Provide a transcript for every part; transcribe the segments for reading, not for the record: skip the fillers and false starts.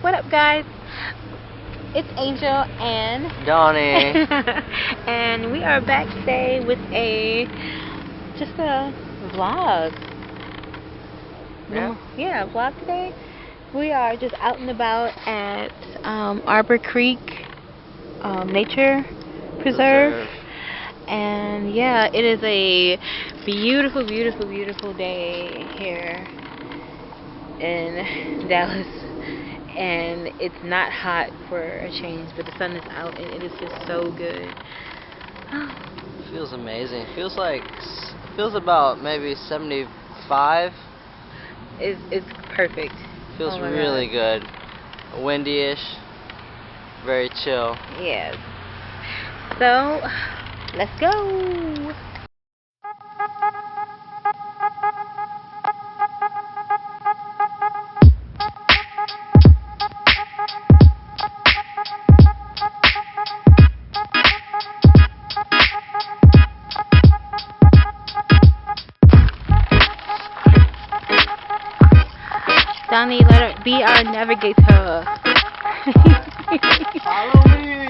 What up, guys? It's Angel and Donny. and we are back today with a vlog. Yeah, a vlog today. We are just out and about at Arbor Nature Preserve. And yeah, it is a beautiful, beautiful, beautiful day here in Dallas. And it's not hot for a change, but the sun is out and it is just so good. Feels amazing. Feels about maybe 75. It's perfect. Feels really good. Windy-ish. Very chill. Yes. So, let's go. Donny, let her be our navigator. Follow me.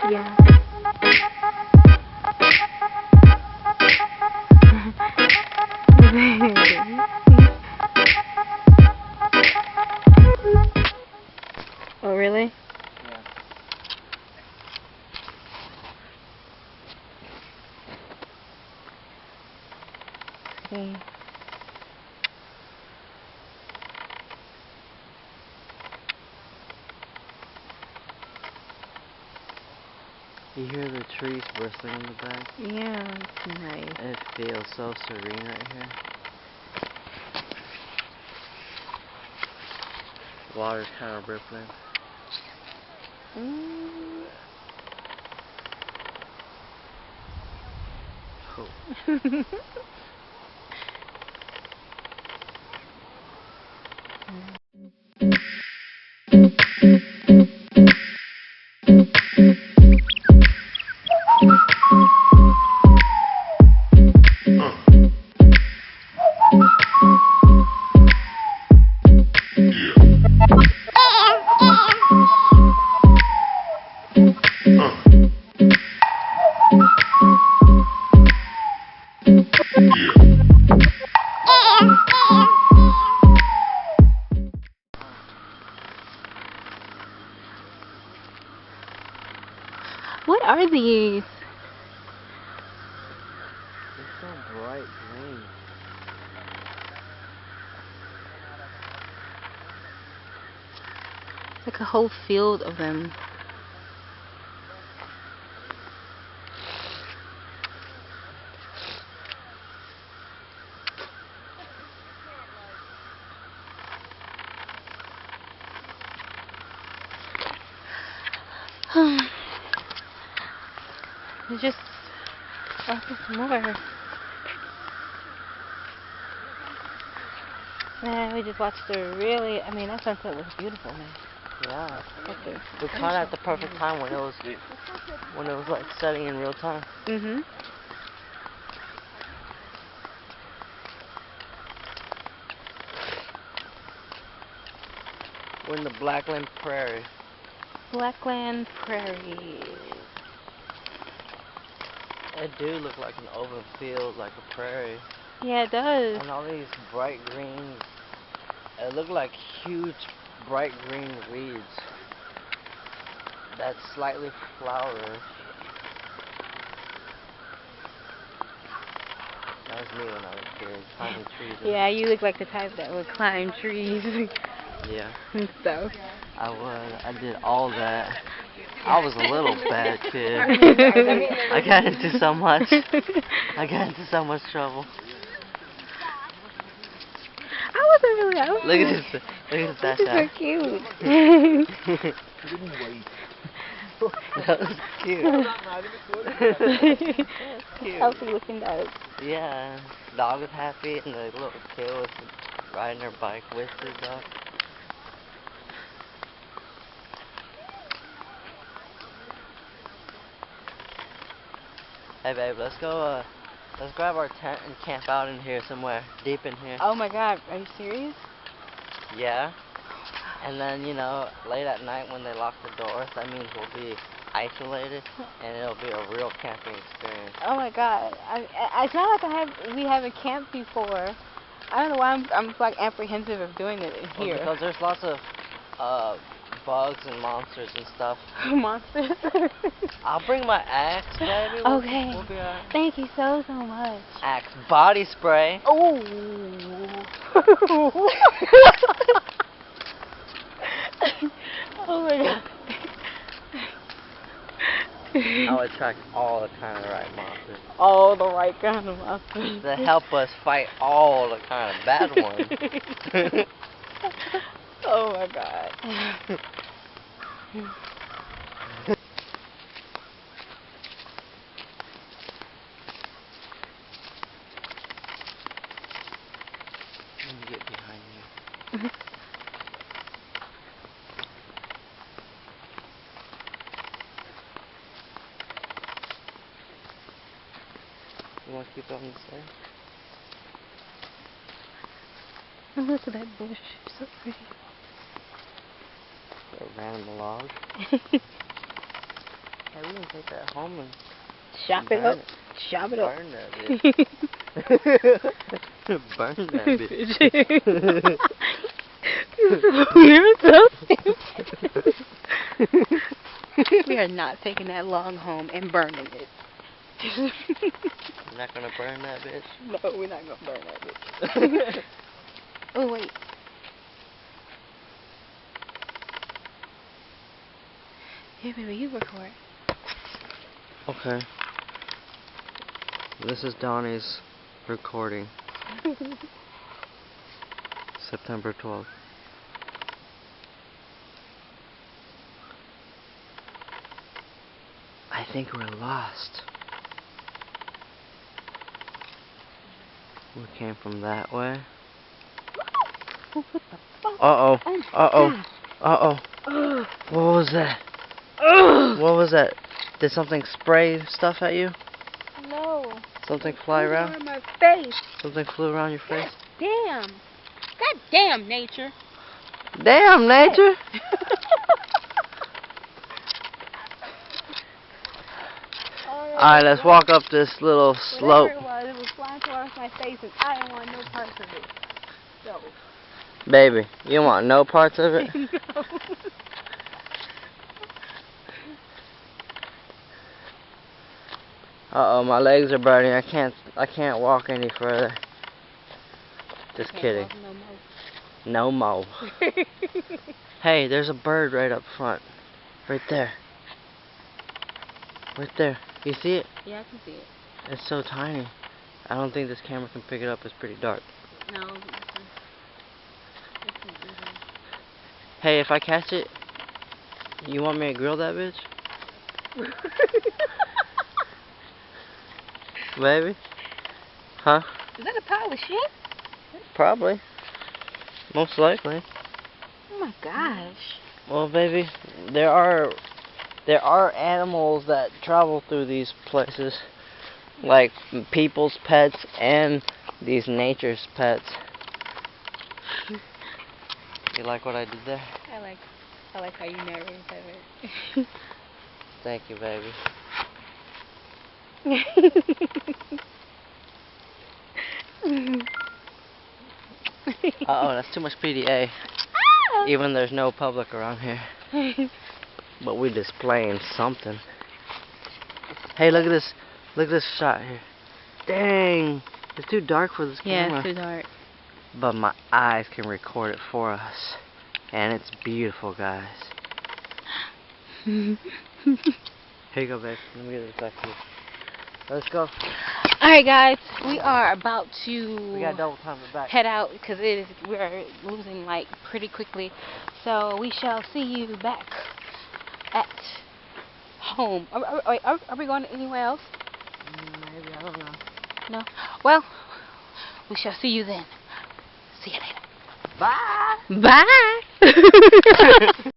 Yeah. Oh, really? Yeah. Okay. You hear the trees whistling in the back? Yeah, it's nice. It feels so serene right here. Water's kind of rippling. Oh. What are these? It's so bright green. Like a whole field of them. There's just some more. Man, we just watched that sunset was beautiful, man. Yeah. We caught it at the perfect time when it was like setting in real time. Mhm. We're in the Blackland Prairie. Blackland Prairie. It do look like an open field, like a prairie. Yeah, it does. And all these bright greens. It look like huge, bright green weeds. That's slightly flowery. That was me when I was a kid, climbing trees. Yeah, you look like the type that would climb trees. Yeah. And stuff. I would. I did all that. I was a little bad kid. I got into so much. I got into so much trouble. wasn't really. Look at this. Look at this This is so dash. cute. That was cute. Cute. Healthy looking dog. Yeah. Dog was happy and the little kid was riding her bike with his dog. Hey babe, let's go, let's grab our tent and camp out in here somewhere, deep in here. Oh my god, are you serious? Yeah. And then, you know, late at night when they lock the doors, that means we'll be isolated and it'll be a real camping experience. Oh my god. It's not like we haven't camped before. I don't know why I'm like apprehensive of doing it here. Well, because there's lots of bugs and monsters and stuff. Monsters? I'll bring my axe, baby. Okay. We'll be alright. Thank you so much. Axe body spray. Oh. Oh my god. I'll attract all the kind of right monsters. All the right kind of monsters. To help us fight all the kind of bad ones. Oh my god. Let me get behind you. You want to keep on this side? Look at that bush. So pretty. A random log. Hey, we can take that home and Chop it up. Chop it up. burn that bitch. Burn that bitch. You're so stupid. We are not taking that log home and burning it. You're not gonna burn that bitch? No, we're not gonna burn that bitch. Oh wait. Here, baby, you record. Okay. This is Donnie's recording. September 12th. I think we're lost. We came from that way. Oh, what the fuck? Uh-oh. Oh, Uh-oh. God. Uh-oh. Ugh. What was that? Ugh. What was that? Did something spray stuff at you? No. Something fly around? On my face. Something flew around your face? Damn. God damn, nature. Damn, nature! Alright, let's walk up this little slope. Whatever it was flying towards my face and I didn't want no parts of it. So. Baby, you want no parts of it? No. Uh-oh, my legs are burning. I can't walk any further. Just kidding. No more. Hey, there's a bird right up front. Right there. Right there. You see it? Yeah, I can see it. It's so tiny. I don't think this camera can pick it up. It's pretty dark. No. Hey, if I catch it, you want me to grill that bitch? Baby? Huh? Is that a pile of shit? Probably. Most likely. Oh my gosh. Well, baby, there are animals that travel through these places, like people's pets and these nature's pets. You like what I did there? I like how you narrated that. Thank you, baby. Uh-oh, that's too much PDA. Even there's no public around here. But we're displaying something. Hey, look at this. Look at this shot here. Dang. It's too dark for this camera. Yeah, it's too dark. But my eyes can record it for us. And it's beautiful, guys. Here you go, babe. Let me get this back to you. Let's go. Alright guys, we are about to We got double time back. head out because we are losing light pretty quickly. So we shall see you back at home. Are we going anywhere else? Maybe, I don't know. No? Well, we shall see you then. See you later. Bye! Bye!